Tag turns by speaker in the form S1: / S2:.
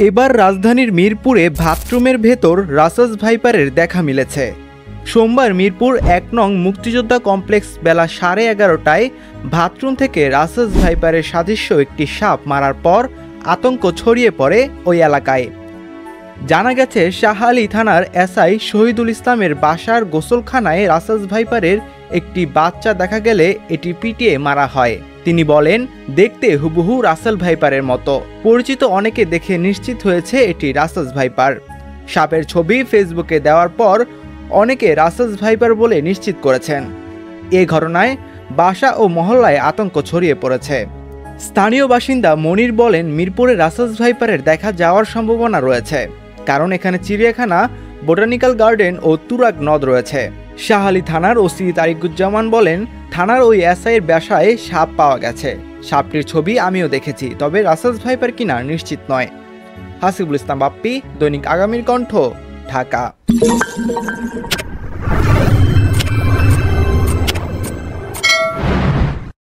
S1: এবার রাজধানীর মিরপুরে বাথরুমের ভেতর রাসেলস ভাইপারের দেখা মিলেছে। সোমবার মিরপুর ১ নং মুক্তিযোদ্ধা কমপ্লেক্স বেলা 11:30টায় বাথরুম থেকে রাসেলস ভাইপারের সাদৃশ্য একটি সাপ মারার পর আতঙ্ক ছড়িয়ে পড়ে ওই এলাকায়। জানা গেছে, শাহ আলী থানার এসআই শহীদুল ইসলামের বাসার গোসলখানায় রাসেলস ভাইপারের একটি বাচ্চা দেখা গেলে এটি পিটিয়ে মারা হয়। তিনি বলেন, দেখতে হুবহু রাসেল ভাইপারের মতো। পরিচিত অনেকে দেখে নিশ্চিত হয়েছে এটি রাসেলস ভাইপার। সাপের ছবি ফেসবুকে দেওয়ার পর অনেকে রাসেলস ভাইপার বলে নিশ্চিত করেছেন। এ ঘটনায় বাসা ও মহল্লায় আতঙ্ক ছড়িয়ে পড়েছে। স্থানীয় বাসিন্দা মনির বলেন, মিরপুরে রাসেলস ভাইপারের দেখা যাওয়ার সম্ভাবনা রয়েছে, কারণ এখানে চিড়িয়াখানা, বোটানিক্যাল গার্ডেন ও তুরাগ নদ রয়েছে। শাহ আলী থানার ওসি তারিকুজ্জামান বলেন, থানার ওই এসআইয়ের বাসায় সাপ পাওয়া গেছে। সাপটির ছবি আমিও দেখেছি, তবে রাসেলস ভাইপার কিনা নিশ্চিত নয়। হাসিবুল ইসলাম বাপ্পি, দৈনিক আগামীর কণ্ঠ, ঢাকা।